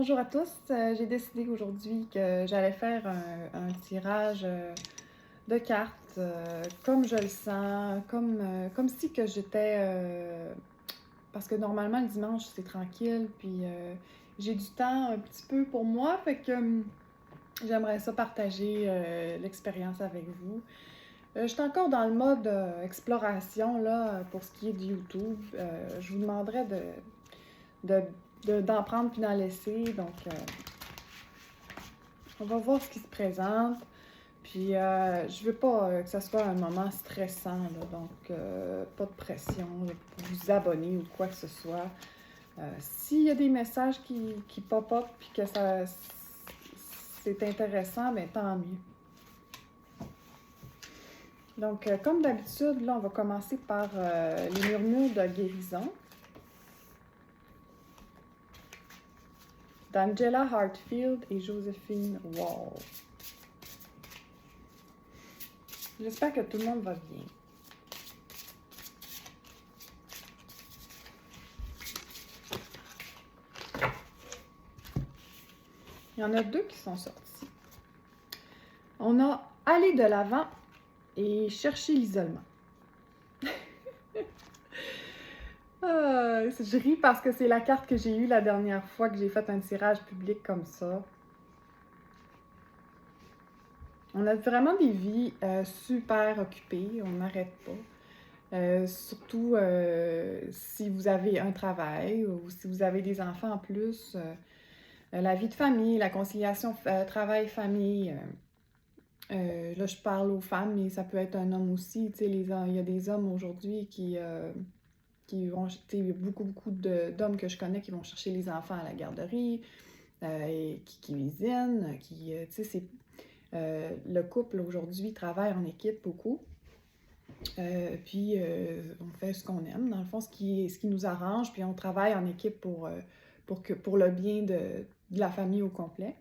Bonjour à tous. J'ai décidé aujourd'hui que j'allais faire un tirage de cartes comme je le sens, comme si que j'étais... parce que normalement, le dimanche, c'est tranquille, puis j'ai du temps un petit peu pour moi, fait que j'aimerais ça partager l'expérience avec vous. Je suis encore dans le mode exploration, là, pour ce qui est de YouTube. Je vous demanderais de, d'en prendre puis d'en laisser, donc... on va voir ce qui se présente. Puis, je veux pas que ce soit un moment stressant, là, donc pas de pression là, pour vous abonner ou quoi que ce soit. S'il y a des messages qui pop-up puis que ça c'est intéressant, bien tant mieux. Donc, comme d'habitude, là, on va commencer par les murmures de guérison d'Angela Hartfield et Josephine Wall. J'espère que tout le monde va bien. Il y en a deux qui sont sortis. On a aller de l'avant et chercher l'isolement. Je ris parce que c'est la carte que j'ai eue la dernière fois que j'ai fait un tirage public comme ça. On a vraiment des vies super occupées, on n'arrête pas. Surtout si vous avez un travail ou si vous avez des enfants en plus. La vie de famille, la conciliation travail-famille. Là, je parle aux femmes, mais ça peut être un homme aussi. Tu sais, il y a des hommes aujourd'hui qui vont, tu sais, beaucoup d'hommes que je connais qui vont chercher les enfants à la garderie, et qui cuisinent, tu sais, le couple aujourd'hui travaille en équipe beaucoup. Puis on fait ce qu'on aime, dans le fond, ce qui nous arrange, puis on travaille en équipe pour le bien de la famille au complet.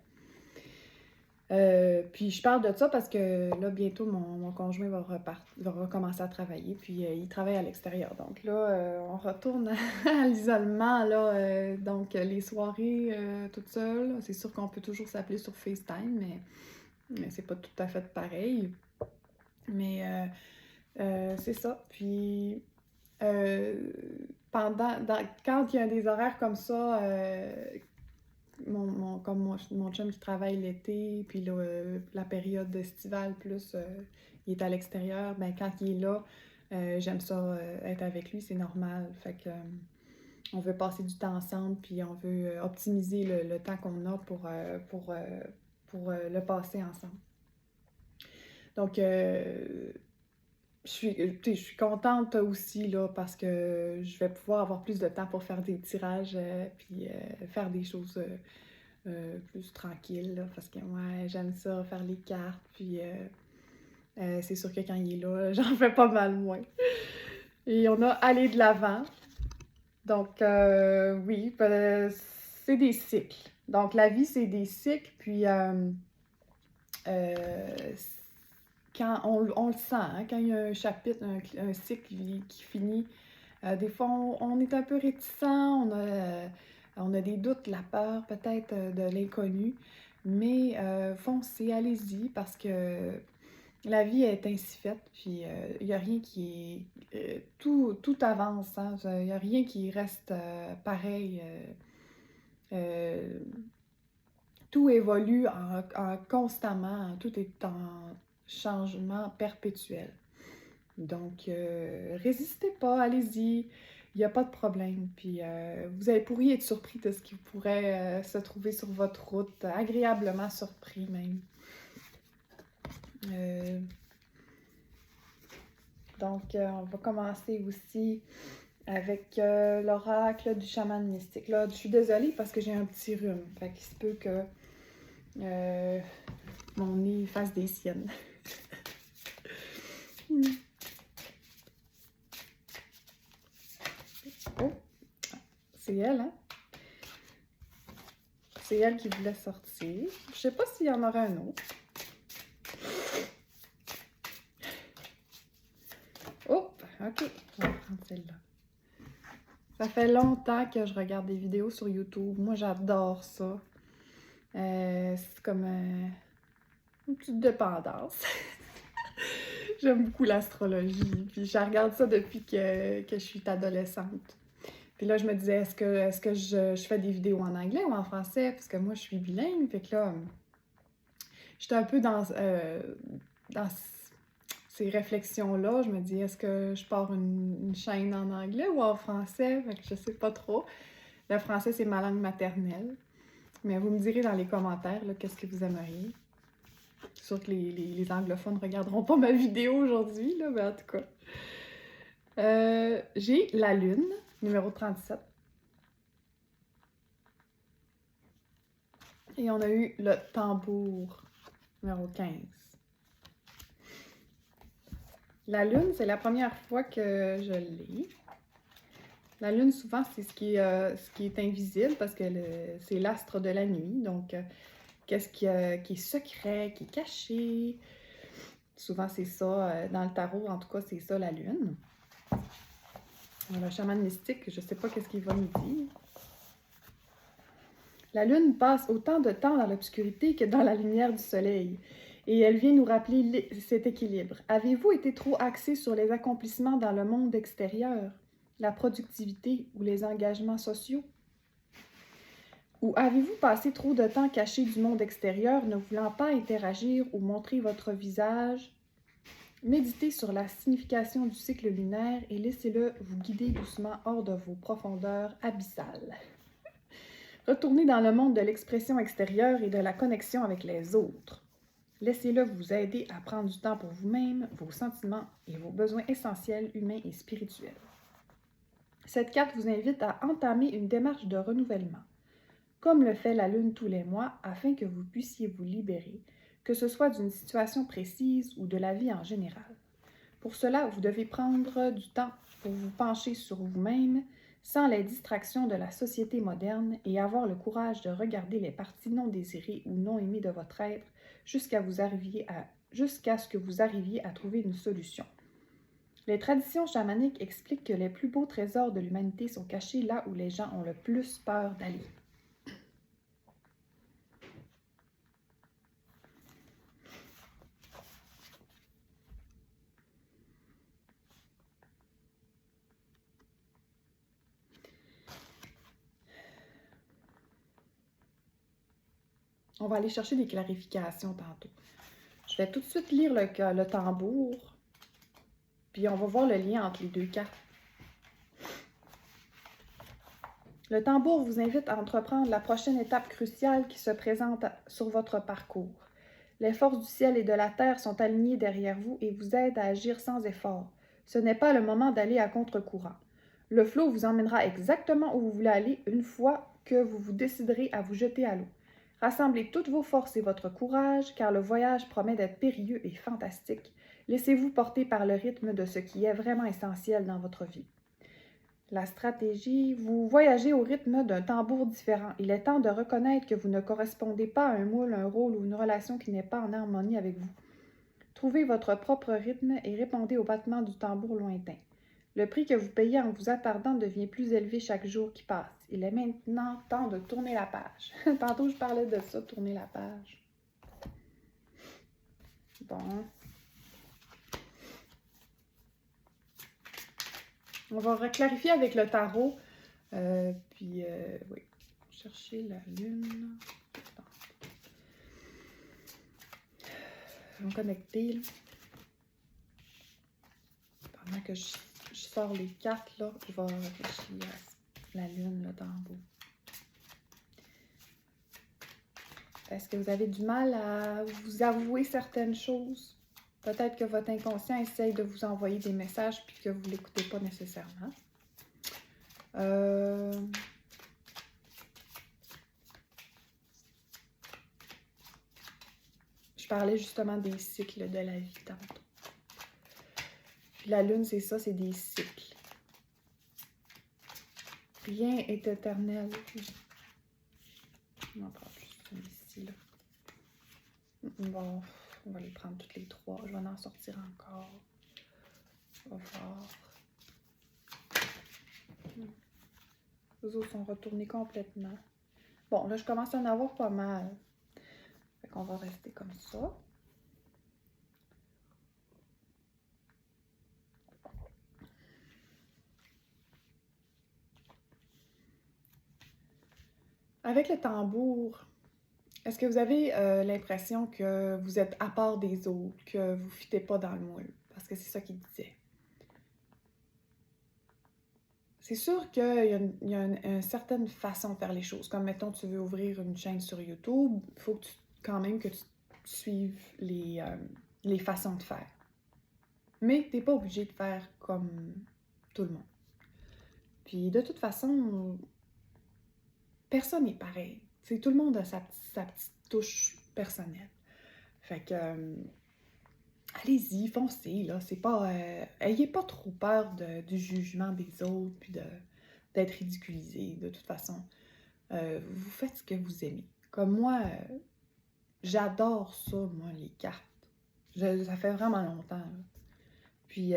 Puis je parle de ça parce que là, bientôt, mon conjoint va recommencer à travailler, puis il travaille à l'extérieur. Donc là, on retourne à l'isolement, là, donc les soirées toute seule. C'est sûr qu'on peut toujours s'appeler sur FaceTime, mais c'est pas tout à fait pareil. Mais c'est ça. Puis quand il y a des horaires comme ça, comme mon chum qui travaille l'été, puis la période estivale plus, il est à l'extérieur, ben quand il est là, j'aime ça être avec lui, c'est normal. Fait que on veut passer du temps ensemble, puis on veut optimiser le temps qu'on a pour le passer ensemble. Donc, je suis contente aussi là, parce que je vais pouvoir avoir plus de temps pour faire des tirages, puis faire des choses plus tranquilles, là, parce que ouais, j'aime ça, faire les cartes, puis c'est sûr que quand il est là, j'en fais pas mal moins. Et on a aller de l'avant. Donc, oui, c'est des cycles. Donc, la vie, c'est des cycles, puis quand on le sent, hein, quand il y a un chapitre, un cycle qui finit, des fois, on est un peu réticent, on a des doutes, la peur peut-être de l'inconnu, mais foncez, allez-y, parce que la vie est ainsi faite, puis il n'y a rien qui est... tout avance, hein, il n'y a rien qui reste pareil. Euh, tout évolue constamment, tout est en changement perpétuel. Donc, résistez pas, allez-y, il n'y a pas de problème. Puis, pourriez être surpris de ce qui pourrait se trouver sur votre route, agréablement surpris même. Donc, on va commencer aussi avec l'oracle du chaman mystique. Là, je suis désolée parce que j'ai un petit rhume. Fait qu'il se peut que mon nez fasse des siennes. Oh, c'est elle, hein? C'est elle qui voulait sortir. Je sais pas s'il y en aura un autre. Oh, ok. On va prendre celle-là. Ça fait longtemps que je regarde des vidéos sur YouTube. Moi, j'adore ça. C'est comme une petite dépendance. J'aime beaucoup l'astrologie. Puis je regarde ça depuis que je suis adolescente. Puis là, je me disais, est-ce que je fais des vidéos en anglais ou en français? Parce que moi, je suis bilingue. Fait que là, j'étais un peu dans ces réflexions-là. Je me dis, est-ce que je pars une chaîne en anglais ou en français? Fait que je sais pas trop. Le français, c'est ma langue maternelle. Mais vous me direz dans les commentaires, là, qu'est-ce que vous aimeriez. C'est sûr que les anglophones ne regarderont pas ma vidéo aujourd'hui, là, mais en tout cas. J'ai la Lune, numéro 37. Et on a eu le tambour, numéro 15. La Lune, c'est la première fois que je l'ai. La Lune, souvent, c'est ce qui est invisible parce que c'est l'astre de la nuit. Donc, qu'est-ce qui est secret, qui est caché. Souvent, c'est ça. Dans le tarot, en tout cas, c'est ça, la Lune. Le chaman mystique, je ne sais pas qu'est-ce qu'il va nous dire. La Lune passe autant de temps dans l'obscurité que dans la lumière du soleil. Et elle vient nous rappeler cet équilibre. Avez-vous été trop axé sur les accomplissements dans le monde extérieur, la productivité ou les engagements sociaux? Ou avez-vous passé trop de temps caché du monde extérieur, ne voulant pas interagir ou montrer votre visage? Méditez sur la signification du cycle lunaire et laissez-le vous guider doucement hors de vos profondeurs abyssales. Retournez dans le monde de l'expression extérieure et de la connexion avec les autres. Laissez-le vous aider à prendre du temps pour vous-même, vos sentiments et vos besoins essentiels humains et spirituels. Cette carte vous invite à entamer une démarche de renouvellement, comme le fait la Lune tous les mois, afin que vous puissiez vous libérer, que ce soit d'une situation précise ou de la vie en général. Pour cela, vous devez prendre du temps pour vous pencher sur vous-même, sans les distractions de la société moderne, et avoir le courage de regarder les parties non désirées ou non aimées de votre être jusqu'à ce que vous arriviez à trouver une solution. Les traditions chamaniques expliquent que les plus beaux trésors de l'humanité sont cachés là où les gens ont le plus peur d'aller. On va aller chercher des clarifications tantôt. Je vais tout de suite lire le tambour, puis on va voir le lien entre les deux cartes. Le tambour vous invite à entreprendre la prochaine étape cruciale qui se présente sur votre parcours. Les forces du ciel et de la terre sont alignées derrière vous et vous aident à agir sans effort. Ce n'est pas le moment d'aller à contre-courant. Le flot vous emmènera exactement où vous voulez aller une fois que vous vous déciderez à vous jeter à l'eau. Rassemblez toutes vos forces et votre courage, car le voyage promet d'être périlleux et fantastique. Laissez-vous porter par le rythme de ce qui est vraiment essentiel dans votre vie. La stratégie, vous voyagez au rythme d'un tambour différent. Il est temps de reconnaître que vous ne correspondez pas à un moule, un rôle ou une relation qui n'est pas en harmonie avec vous. Trouvez votre propre rythme et répondez au battement du tambour lointain. Le prix que vous payez en vous attardant devient plus élevé chaque jour qui passe. Il est maintenant temps de tourner la page. Tantôt, je parlais de ça, tourner la page. Bon. On va clarifier avec le tarot. Oui. Chercher la lune. On va connecter. Là. Pendant que je sors les cartes, là, je vais réfléchir à la lune, le tambour. Est-ce que vous avez du mal à vous avouer certaines choses? Peut-être que votre inconscient essaye de vous envoyer des messages puis que vous ne l'écoutez pas nécessairement. Je parlais justement des cycles de la vie tantôt. Puis la lune, c'est ça, c'est des cycles. Rien est éternel. On en prend juste une ici, là. Bon, on va les prendre toutes les trois. Je vais en sortir encore. On va voir. Les autres sont retournés complètement. Bon, là, je commence à en avoir pas mal. Fait qu'on va rester comme ça. Avec le tambour, est-ce que vous avez l'impression que vous êtes à part des autres, que vous ne fitez pas dans le moule? Parce que c'est ça qu'il disait. C'est sûr qu'il y a une certaine façon de faire les choses. Comme, mettons, tu veux ouvrir une chaîne sur YouTube, il faut quand même que tu suives les façons de faire. Mais tu n'es pas obligé de faire comme tout le monde. Puis, de toute façon, personne n'est pareil. T'sais, tout le monde a sa petite touche personnelle. Fait que, allez-y, foncez, là. C'est pas... ayez pas trop peur du jugement des autres, puis d'être ridiculisé. De toute façon, vous faites ce que vous aimez. Comme moi, j'adore ça, moi, les cartes. Ça fait vraiment longtemps, là. Puis,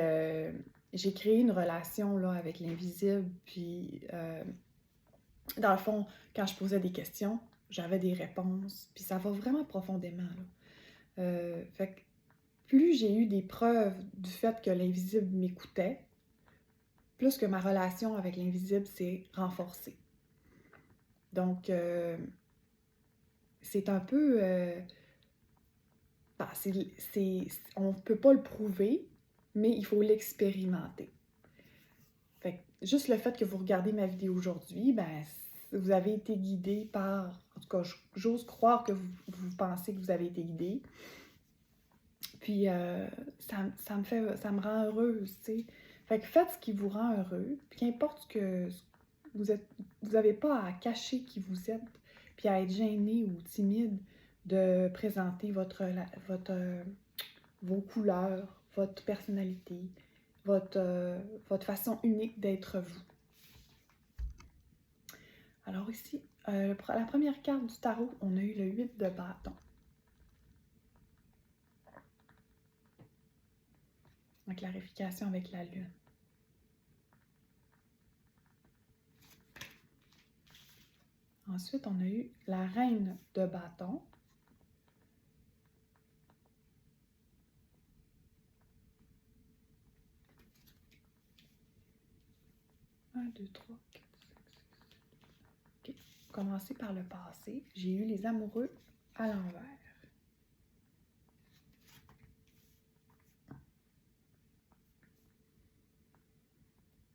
j'ai créé une relation, là, avec l'invisible, puis... dans le fond, quand je posais des questions, j'avais des réponses, puis ça va vraiment profondément, là. Fait que plus j'ai eu des preuves du fait que l'invisible m'écoutait, plus que ma relation avec l'invisible s'est renforcée. Donc, c'est un peu... bah, on ne peut pas le prouver, mais il faut l'expérimenter. Fait que juste le fait que vous regardez ma vidéo aujourd'hui, ben, vous avez été guidé par... En tout cas, j'ose croire que vous pensez que vous avez été guidé. Puis, ça me rend heureuse, tu sais. Fait que faites ce qui vous rend heureux, puis qu'importe que vous n'avez pas à cacher qui vous êtes, puis à être gêné ou timide de présenter vos couleurs, votre personnalité, votre façon unique d'être vous. Alors ici, la première carte du tarot, on a eu le 8 de bâton. La clarification avec la lune. Ensuite, on a eu la reine de bâton. Un, deux, trois, quatre, cinq, six. OK. Commencer par le passé. J'ai eu les amoureux à l'envers.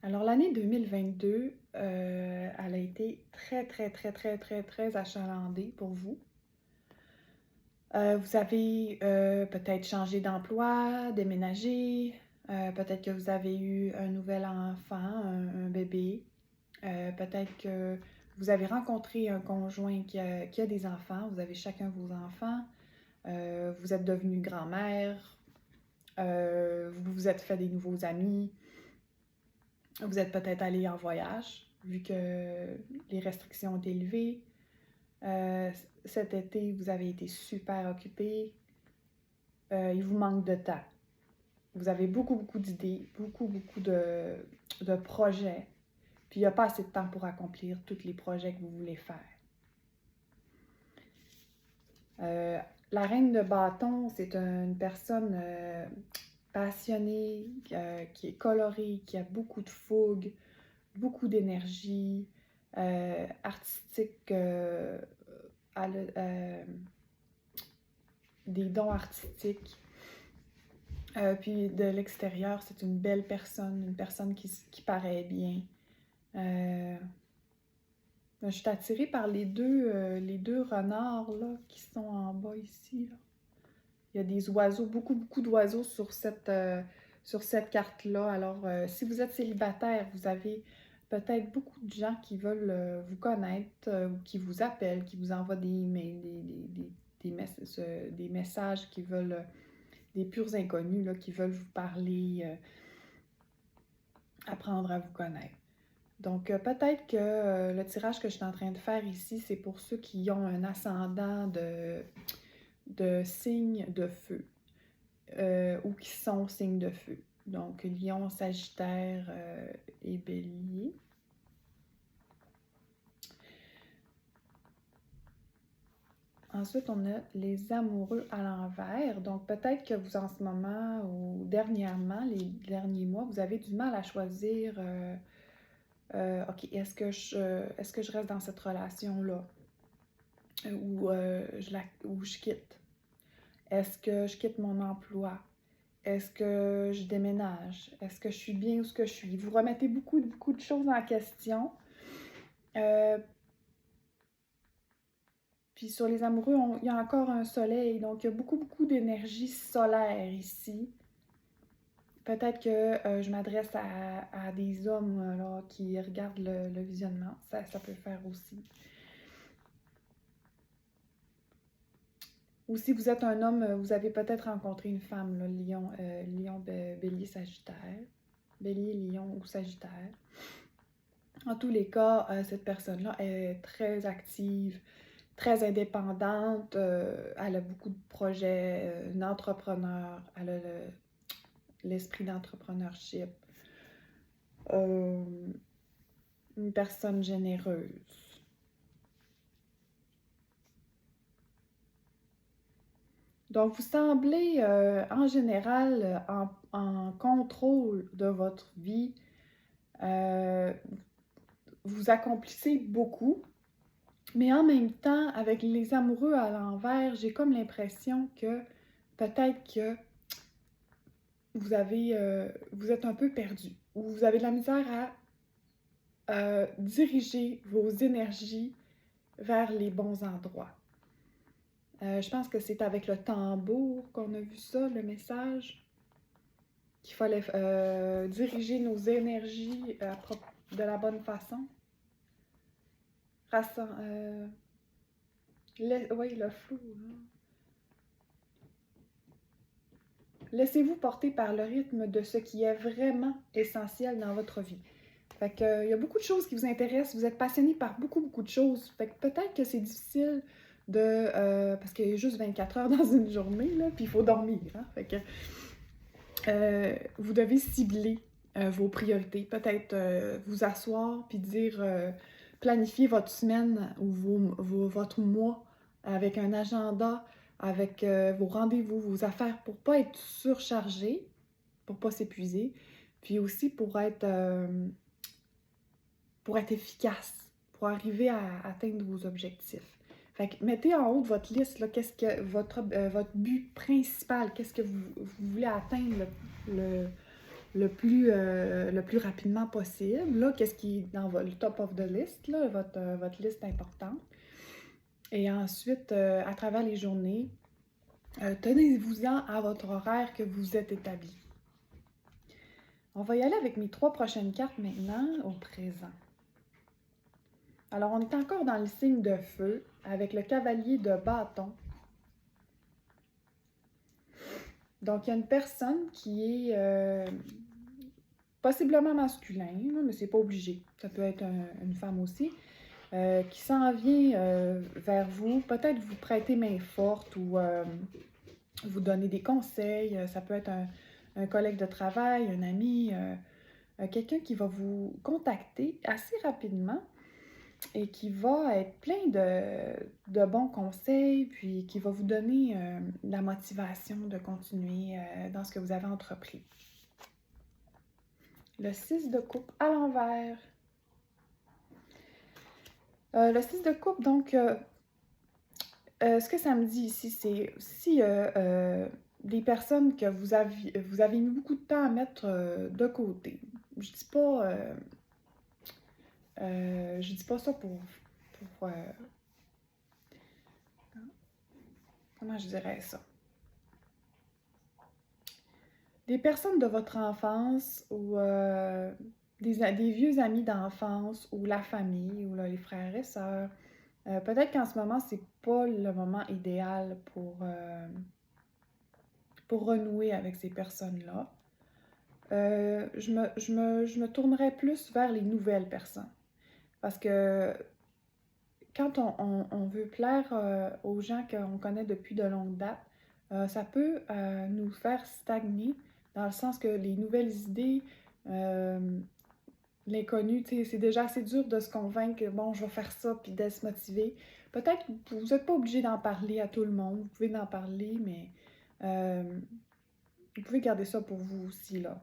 Alors, l'année 2022, elle a été très, très, très, très, très, très achalandée pour vous. Vous avez peut-être changé d'emploi, déménagé, peut-être que vous avez eu un nouvel enfant, un bébé, peut-être que vous avez rencontré un conjoint qui a des enfants, vous avez chacun vos enfants, vous êtes devenu grand-mère, vous vous êtes fait des nouveaux amis, vous êtes peut-être allé en voyage, vu que les restrictions ont été levées. Cet été, vous avez été super occupé. Il vous manque de temps. Vous avez beaucoup, beaucoup d'idées, beaucoup, beaucoup de projets. Puis il n'y a pas assez de temps pour accomplir tous les projets que vous voulez faire. La reine de bâton, c'est une personne passionnée, qui est colorée, qui a beaucoup de fougue, beaucoup d'énergie, artistique, des dons artistiques. Puis de l'extérieur, c'est une belle personne, une personne qui paraît bien. Je suis attirée par les deux renards là, qui sont en bas ici. Là. Il y a des oiseaux, beaucoup, beaucoup d'oiseaux sur cette carte-là. Alors, si vous êtes célibataire, vous avez peut-être beaucoup de gens qui veulent vous connaître, ou qui vous appellent, qui vous envoient des emails, des messages qui veulent, des purs inconnus là, qui veulent vous parler, apprendre à vous connaître. Donc, peut-être que le tirage que je suis en train de faire ici, c'est pour ceux qui ont un ascendant de signe de feu, ou qui sont signes de feu. Donc, Lion, Sagittaire et Bélier. Ensuite, on a les amoureux à l'envers. Donc, peut-être que vous, en ce moment ou dernièrement, les derniers mois, vous avez du mal à choisir, OK, est-ce que je reste dans cette relation-là ou je quitte? Est-ce que je quitte mon emploi? Est-ce que je déménage? Est-ce que je suis bien où ce que je suis? Vous remettez beaucoup de choses en question. Puis sur les amoureux, il y a encore un soleil, donc il y a beaucoup d'énergie solaire ici. Peut-être que je m'adresse à des hommes là, qui regardent le visionnement. Ça peut faire aussi. Ou si vous êtes un homme, vous avez peut-être rencontré une femme, là, lion, bélier, sagittaire. Bélier, lion ou sagittaire. En tous les cas, cette personne-là est très active, très indépendante. Elle a beaucoup de projets, une entrepreneur. Elle a l'esprit d'entrepreneurship. Une personne généreuse. Donc, vous semblez en général en contrôle de votre vie. Vous accomplissez beaucoup, mais en même temps, avec les amoureux à l'envers, j'ai comme l'impression que peut-être que vous êtes un peu perdu, ou vous avez de la misère à diriger vos énergies vers les bons endroits. Je pense que c'est avec le tambour qu'on a vu ça, le message, qu'il fallait diriger nos énergies de la bonne façon. Oui, le flou. Hein? Laissez-vous porter par le rythme de ce qui est vraiment essentiel dans votre vie. Fait que, il y a beaucoup de choses qui vous intéressent, vous êtes passionné par beaucoup de choses. Fait que peut-être que c'est difficile parce qu'il y a juste 24 heures dans une journée, là, puis il faut dormir. Hein? Fait que vous devez cibler vos priorités. Peut-être vous asseoir puis dire, planifier votre semaine ou votre mois avec un agenda, avec vos rendez-vous, vos affaires pour pas être surchargé, pour pas s'épuiser, puis aussi pour être efficace, pour arriver à atteindre vos objectifs. Fait que mettez en haut de votre liste là, qu'est-ce que votre but principal, qu'est-ce que vous voulez atteindre le plus rapidement possible. Là, qu'est-ce qui est dans le top of the list, là, votre liste importante. Et ensuite, à travers les journées, tenez-vous-en à votre horaire que vous êtes établi. On va y aller avec mes 3 prochaines cartes maintenant, au présent. Alors, on est encore dans le signe de feu, avec le cavalier de bâton. Donc, il y a une personne qui est possiblement masculin, mais c'est pas obligé. Ça peut être une femme aussi, qui s'en vient vers vous. Peut-être vous prêter main forte ou vous donner des conseils. Ça peut être un collègue de travail, un ami, quelqu'un qui va vous contacter assez rapidement et qui va être plein de bons conseils, puis qui va vous donner la motivation de continuer dans ce que vous avez entrepris. Le 6 de coupe à l'envers. Le 6 de coupe, donc, ce que ça me dit ici, c'est si des personnes que vous avez mis beaucoup de temps à mettre de côté. Je dis pas ça pour comment je dirais ça? Des personnes de votre enfance ou des vieux amis d'enfance ou la famille ou là, les frères et sœurs. Peut-être qu'en ce moment, c'est pas le moment idéal pour renouer avec ces personnes-là. Je me tournerais plus vers les nouvelles personnes. Parce que quand on veut plaire aux gens qu'on connaît depuis de longues dates, ça peut nous faire stagner dans le sens que les nouvelles idées l'inconnu, tu sais, c'est déjà assez dur de se convaincre que, bon, je vais faire ça, puis de se motiver. Peut-être que vous n'êtes pas obligé d'en parler à tout le monde, vous pouvez en parler, mais euh, vous pouvez garder ça pour vous aussi, là.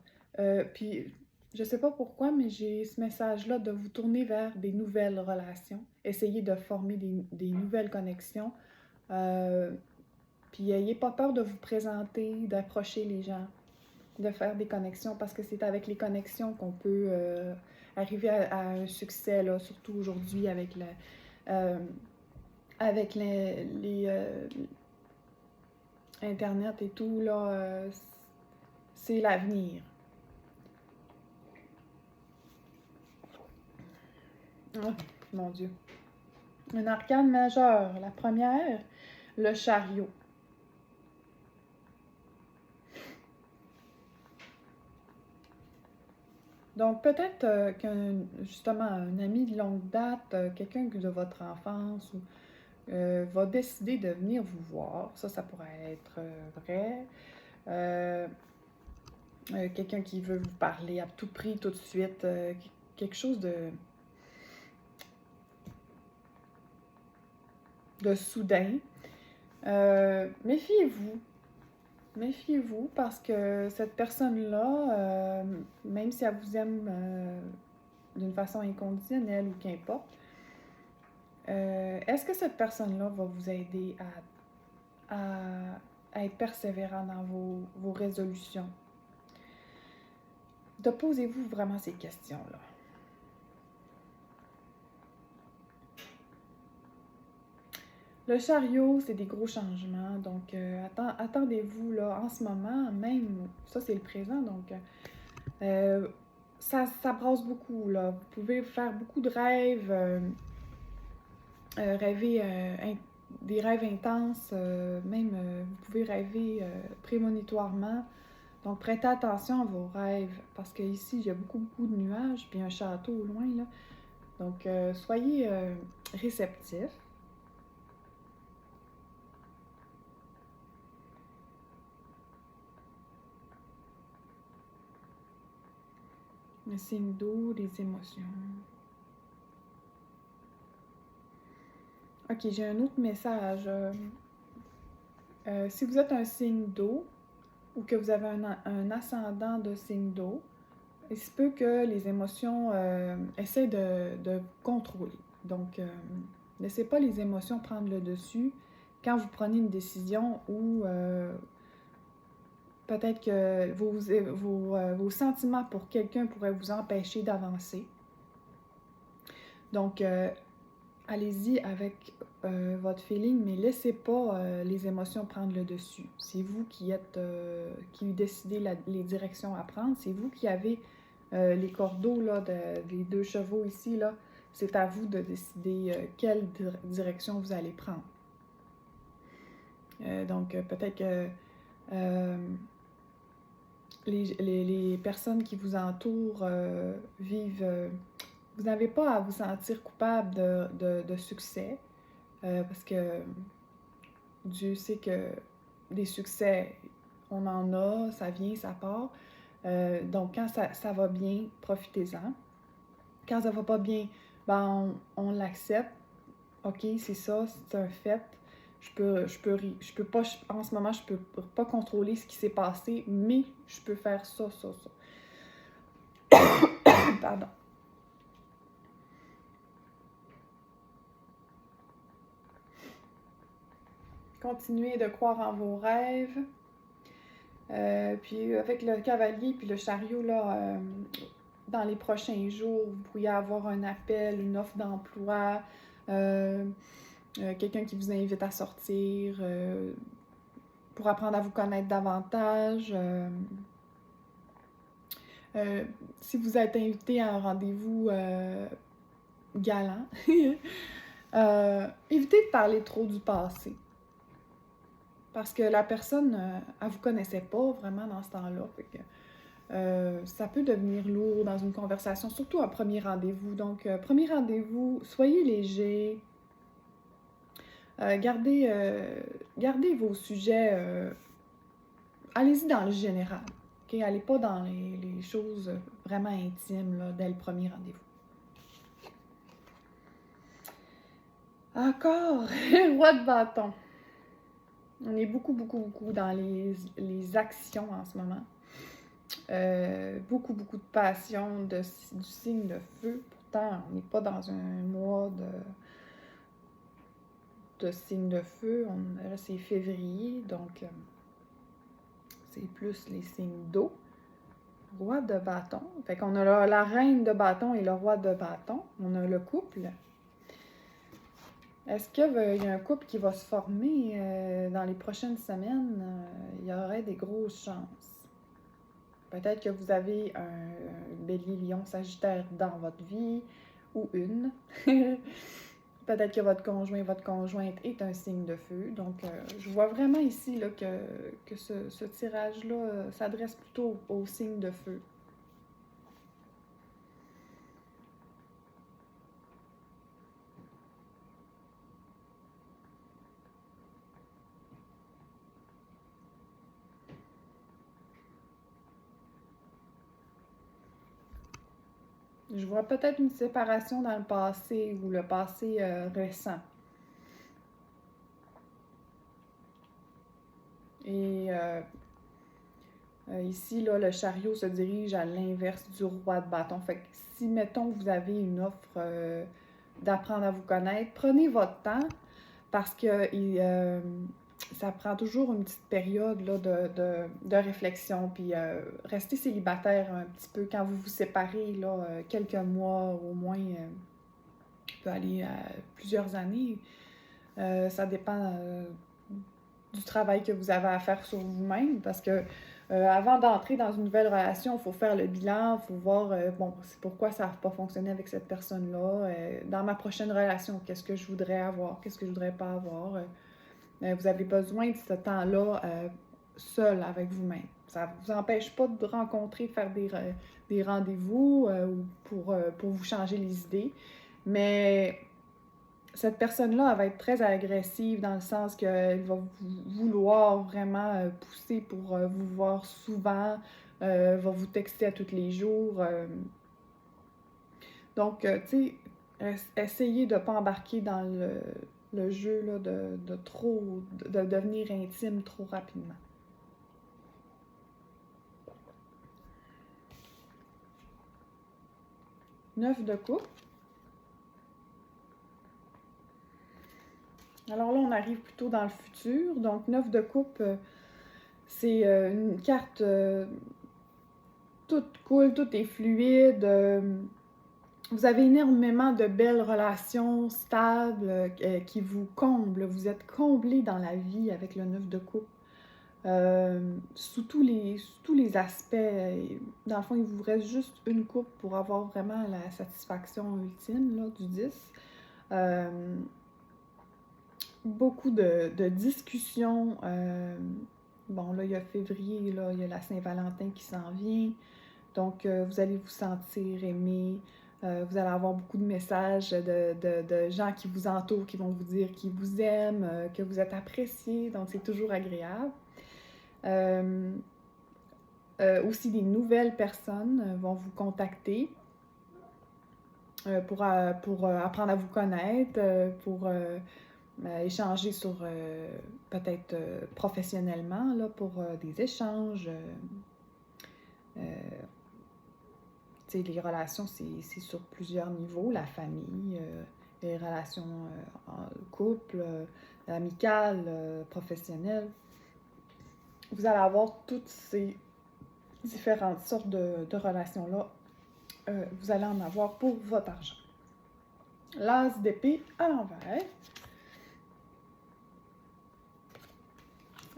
Puis, je sais pas pourquoi, mais j'ai ce message-là de vous tourner vers des nouvelles relations. Essayez de former des nouvelles connexions. Euh, Puis, ayez pas peur de vous présenter, d'approcher les gens, de faire des connexions, parce que c'est avec les connexions qu'on peut arriver à un succès, là, surtout aujourd'hui euh, avec Internet et tout, là, c'est l'avenir. Oh, mon Dieu. Un arcane majeur. La première, le chariot. Donc, peut-être justement, un ami de longue date, quelqu'un de votre enfance, va décider de venir vous voir. Ça pourrait être vrai. Euh, Quelqu'un qui veut vous parler à tout prix, tout de suite. Quelque chose de soudain. Méfiez-vous. Méfiez-vous parce que cette personne-là, même si elle vous aime d'une façon inconditionnelle ou qu'importe, est-ce que cette personne-là va vous aider à être persévérant dans vos résolutions? De posez-vous vraiment ces questions-là. Le chariot, c'est des gros changements, donc attendez-vous là en ce moment, même, ça c'est le présent, donc ça brasse beaucoup là. Vous pouvez faire beaucoup de rêves, rêver des rêves intenses, même vous pouvez rêver prémonitoirement. Donc prêtez attention à vos rêves, parce qu'ici il y a beaucoup de nuages, puis un château au loin là. Donc soyez réceptifs. Le signe d'eau, les émotions. Ok, j'ai un autre message. Si vous êtes un signe d'eau ou que vous avez un ascendant de signe d'eau, il se peut que les émotions essaient de contrôler. Donc, laissez pas les émotions prendre le dessus quand vous prenez une décision ou peut-être que vos sentiments pour quelqu'un pourraient vous empêcher d'avancer. Donc, allez-y avec votre feeling, mais laissez pas les émotions prendre le dessus. C'est vous qui décidez les directions à prendre. C'est vous qui avez les cordeaux là, des deux chevaux ici. Là. C'est à vous de décider quelle direction vous allez prendre. Donc, peut-être que les personnes qui vous entourent vivent... vous n'avez pas à vous sentir coupable de succès, parce que Dieu sait que des succès, on en a, ça vient, ça part. Donc, quand ça va bien, profitez-en. Quand ça va pas bien, ben on l'accepte. OK, c'est ça, c'est un fait. Je peux pas, en ce moment, je peux pas contrôler ce qui s'est passé, mais je peux faire ça. Pardon. Continuez de croire en vos rêves. Puis avec le cavalier puis le chariot, là, dans les prochains jours, vous pourriez avoir un appel, une offre d'emploi, quelqu'un qui vous invite à sortir pour apprendre à vous connaître davantage. Si vous êtes invité à un rendez-vous galant, évitez de parler trop du passé. Parce que la personne, elle vous connaissait pas vraiment dans ce temps-là. Fait que, ça peut devenir lourd dans une conversation, surtout un premier rendez-vous. Donc, premier rendez-vous, soyez léger. Gardez vos sujets. Allez-y dans le général. OK? Allez pas dans les choses vraiment intimes là, dès le premier rendez-vous. Encore, roi de bâton. On est beaucoup dans les actions en ce moment. Beaucoup de passion du signe de feu. Pourtant, on n'est pas dans un mois de signe de feu. Là, c'est février, donc c'est plus les signes d'eau. Roi de bâton. Fait qu'on a la reine de bâton et le roi de bâton. On a le couple. Est-ce qu'il y a un couple qui va se former dans les prochaines semaines? Il y aurait des grosses chances. Peut-être que vous avez un bélier, lion, sagittaire dans votre vie, ou une. Peut-être que votre conjoint, votre conjointe est un signe de feu. Donc, je vois vraiment ici là, que ce tirage-là s'adresse plutôt aux signes de feu. Je vois peut-être une séparation dans le passé ou le passé récent. Et ici, là, le chariot se dirige à l'inverse du roi de bâton. Fait que si, mettons, vous avez une offre d'apprendre à vous connaître, prenez votre temps parce que ça prend toujours une petite période là, de réflexion. Puis restez célibataire un petit peu quand vous vous séparez, là, quelques mois au moins, peut aller à plusieurs années. Ça dépend du travail que vous avez à faire sur vous-même parce que avant d'entrer dans une nouvelle relation, il faut faire le bilan, il faut voir, bon, c'est pourquoi ça n'a pas fonctionné avec cette personne-là. Dans ma prochaine relation, qu'est-ce que je voudrais avoir, qu'est-ce que je voudrais pas avoir. Vous avez besoin de ce temps-là seul avec vous-même. Ça ne vous empêche pas de rencontrer, de faire des rendez-vous pour vous changer les idées. Mais cette personne-là, elle va être très agressive dans le sens qu'elle va vouloir vraiment pousser pour vous voir souvent, va vous texter à tous les jours. Donc, tu sais, essayez de ne pas embarquer dans le jeu là, de devenir intime trop rapidement. Neuf de coupe. Alors là, on arrive plutôt dans le futur. Donc, 9 de coupe, c'est une carte, tout coule, tout est fluide. Vous avez énormément de belles relations stables qui vous comblent. Vous êtes comblé dans la vie avec le 9 de coupe. Sous tous les aspects. Dans le fond, il vous reste juste une coupe pour avoir vraiment la satisfaction ultime là, du 10. Beaucoup de discussions. Bon, là, il y a février, là, il y a la Saint-Valentin qui s'en vient. Donc, vous allez vous sentir aimé. Vous allez avoir beaucoup de messages de gens qui vous entourent, qui vont vous dire qu'ils vous aiment, que vous êtes apprécié. Donc, c'est toujours agréable. Aussi, des nouvelles personnes vont vous contacter pour apprendre à vous connaître, pour échanger sur peut-être professionnellement là, pour des échanges. Les relations, c'est sur plusieurs niveaux, la famille, les relations en couple, amicales, professionnelles. Vous allez avoir toutes ces différentes sortes de relations-là. Vous allez en avoir pour votre argent. L'as d'épée à l'envers.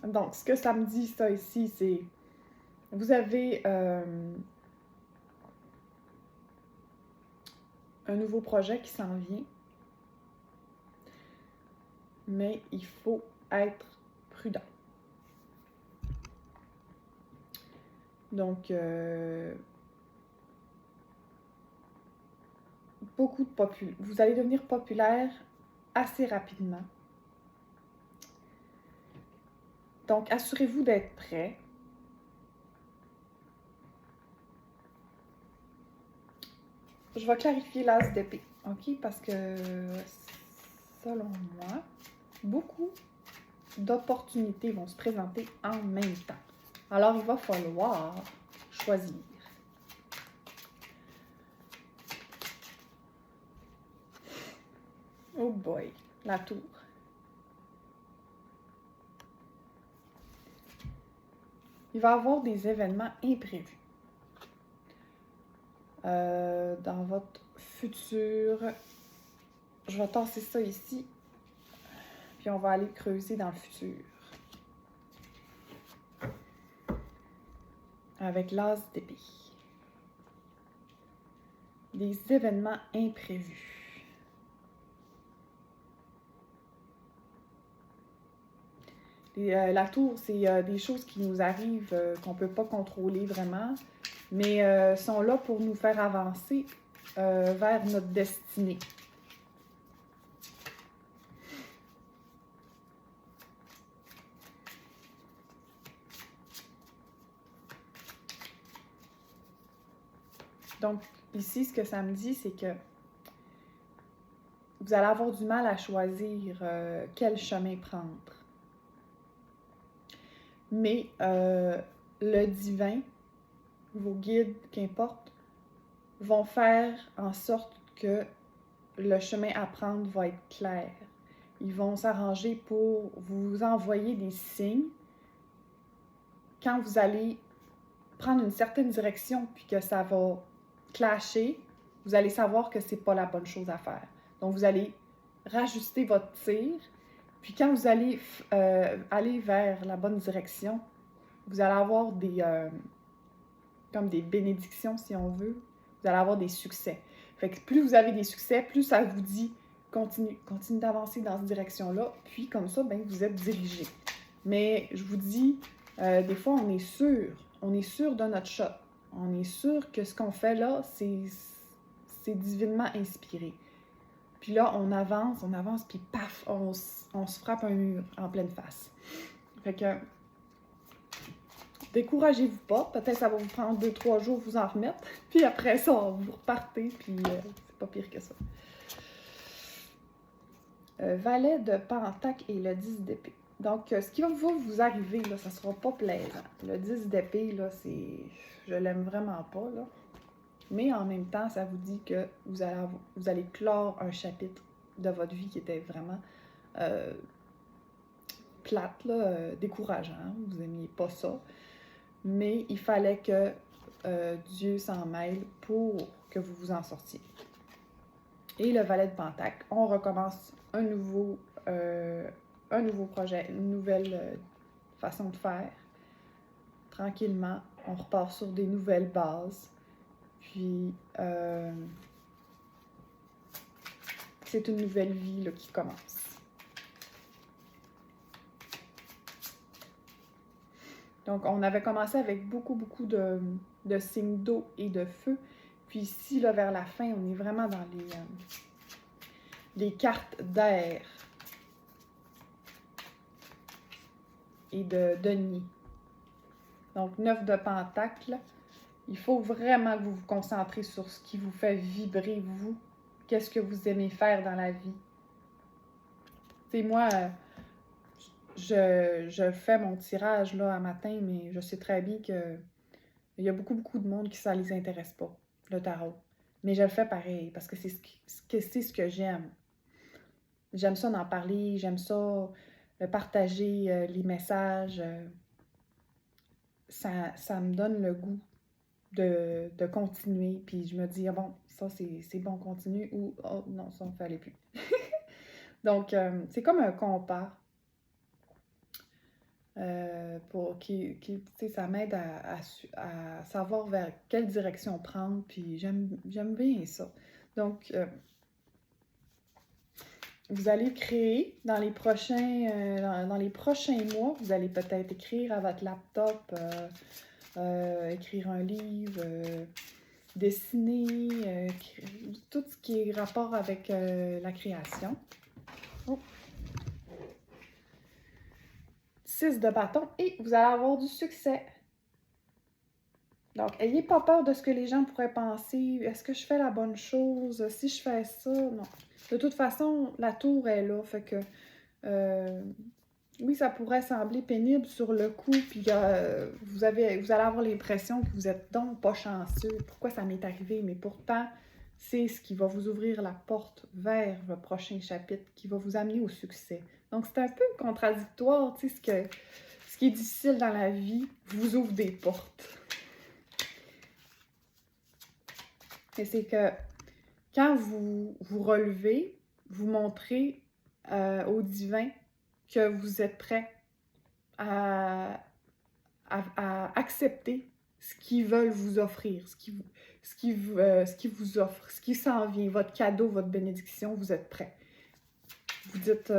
Donc, ce que ça me dit, ça ici, c'est vous avez un nouveau projet qui s'en vient, mais il faut être prudent. Donc, vous allez devenir populaire assez rapidement. Donc, assurez-vous d'être prêt. je vais clarifier l'as d'épée, ok? Parce que, selon moi, beaucoup d'opportunités vont se présenter en même temps. Alors, il va falloir choisir. Oh boy, la tour. Il va y avoir des événements imprévus dans votre futur. Je vais tasser ça ici, puis on va aller creuser dans le futur. Avec l'as d'épée. Des événements imprévus. La tour, c'est des choses qui nous arrivent qu'on ne peut pas contrôler vraiment, mais sont là pour nous faire avancer vers notre destinée. Donc, ici, ce que ça me dit, c'est que vous allez avoir du mal à choisir quel chemin prendre. Mais le divin, vos guides, qu'importe, vont faire en sorte que le chemin à prendre va être clair. Ils vont s'arranger pour vous envoyer des signes quand vous allez prendre une certaine direction puis que ça va clasher, vous allez savoir que c'est pas la bonne chose à faire. Donc, vous allez rajuster votre tir, puis quand vous allez aller vers la bonne direction, vous allez avoir comme des bénédictions, si on veut. Vous allez avoir des succès. Fait que plus vous avez des succès, plus ça vous dit continue d'avancer dans cette direction-là, puis comme ça, ben, vous êtes dirigé. Mais je vous dis, des fois, on est sûr de notre shot. On est sûr que ce qu'on fait là, c'est divinement inspiré. Puis là, on avance, puis paf, on se frappe un mur en pleine face. Fait que, découragez-vous pas. Peut-être ça va vous prendre 2-3 jours vous en remettre. Puis après ça, vous repartez, puis c'est pas pire que ça. Valet de Pentacle et le 10 d'épée. Donc, ce qui va vous arriver, là, ça sera pas plaisant. Le 10 d'épée, là, c'est... Je l'aime vraiment pas, là. Mais en même temps, ça vous dit que vous allez clore un chapitre de votre vie qui était vraiment plate, là, décourageant. Vous n'aimiez pas ça. Mais il fallait que Dieu s'en mêle pour que vous vous en sortiez. Et le valet de Pentacle, on recommence un nouveau projet, une nouvelle façon de faire. Tranquillement, on repart sur des nouvelles bases. Puis, c'est une nouvelle vie là, qui commence. Donc, on avait commencé avec beaucoup de signes d'eau et de feu. Puis ici, là, vers la fin, on est vraiment dans les cartes d'air et de denier. Donc, 9 de pentacle. Il faut vraiment que vous vous concentrez sur ce qui vous fait vibrer, vous. Qu'est-ce que vous aimez faire dans la vie? Tu sais, moi, je fais mon tirage là, à matin, mais je sais très bien que il y a beaucoup de monde qui ça les intéresse pas, le tarot. Mais je le fais pareil, parce que c'est ce que j'aime. J'aime ça d'en parler, j'aime ça partager les messages. Ça me donne le goût de continuer. Puis je me dis, ah bon, ça c'est bon, continue. Ou, oh non, ça ne fallait plus. Donc, c'est comme un compas. Ça m'aide à savoir vers quelle direction prendre. Puis j'aime bien ça. Donc, vous allez créer dans les prochains mois, vous allez peut-être écrire à votre laptop, écrire un livre, dessiner, tout ce qui est rapport avec la création. Oh. 6 de bâton et vous allez avoir du succès. Donc, ayez pas peur de ce que les gens pourraient penser. Est-ce que je fais la bonne chose? Si je fais ça, non. De toute façon, la tour est là, fait que euh, oui, ça pourrait sembler pénible sur le coup, puis vous allez avoir l'impression que vous êtes donc pas chanceux. Pourquoi ça m'est arrivé? Mais pourtant, c'est ce qui va vous ouvrir la porte vers le prochain chapitre, qui va vous amener au succès. Donc, c'est un peu contradictoire, tu sais, ce qui est difficile dans la vie vous ouvre des portes. Et c'est que quand vous vous relevez, vous montrez au divin que vous êtes prêt à, à accepter ce qu'ils veulent vous offrir, ce qui vous offre, ce qui s'en vient, votre cadeau, votre bénédiction, vous êtes prêt. Vous dites,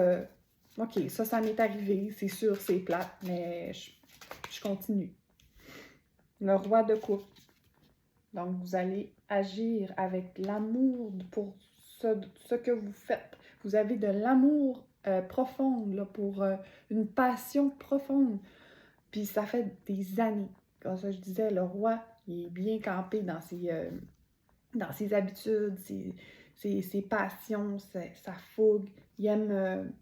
OK, ça m'est arrivé, c'est sûr, c'est plate, mais je continue. Le roi de coupe. Donc, vous allez agir avec l'amour pour ce que vous faites. Vous avez de l'amour profond, là, pour une passion profonde. Puis ça fait des années. Comme ça, je disais, le roi, il est bien campé dans ses habitudes, ses passions, sa fougue. Il aime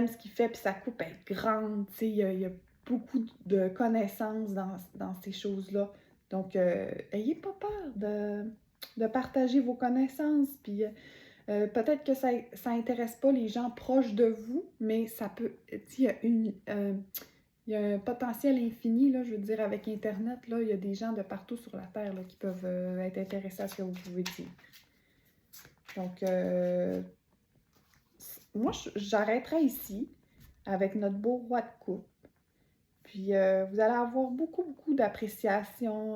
ce qu'il fait, puis sa coupe est grande. Il y a beaucoup de connaissances dans ces choses-là. Donc, ayez pas peur de partager vos connaissances. Puis peut-être que ça intéresse pas les gens proches de vous, mais ça peut. Il y a il y a un potentiel infini, là, je veux dire, avec Internet, là, il y a des gens de partout sur la Terre là, qui peuvent être intéressés à ce que vous pouvez dire. Donc, moi, j'arrêterai ici avec notre beau roi de coupe. Puis, vous allez avoir beaucoup, beaucoup d'appréciation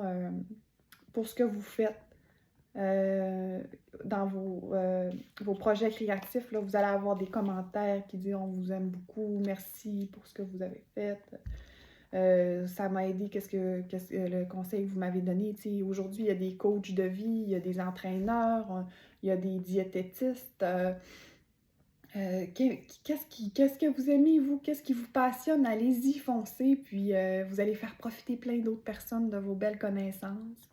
pour ce que vous faites dans vos projets créatifs. Là, vous allez avoir des commentaires qui disent « On vous aime beaucoup, merci pour ce que vous avez fait. » Ça m'a aidé, le conseil que vous m'avez donné. Aujourd'hui, il y a des coachs de vie, il y a des entraîneurs, il y a des diététistes. Qu'est-ce que vous aimez, vous? Qu'est-ce qui vous passionne? Allez-y, foncez, puis vous allez faire profiter plein d'autres personnes de vos belles connaissances.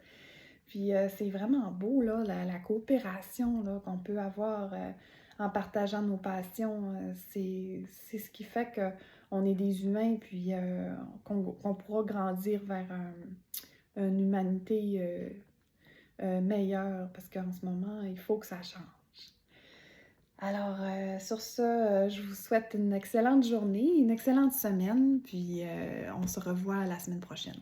Puis c'est vraiment beau, là, la coopération là, qu'on peut avoir en partageant nos passions. C'est ce qui fait qu'on est des humains, puis qu'on pourra grandir vers une humanité meilleure, parce qu'en ce moment, il faut que ça change. Alors, sur ce, je vous souhaite une excellente journée, une excellente semaine, puis on se revoit la semaine prochaine.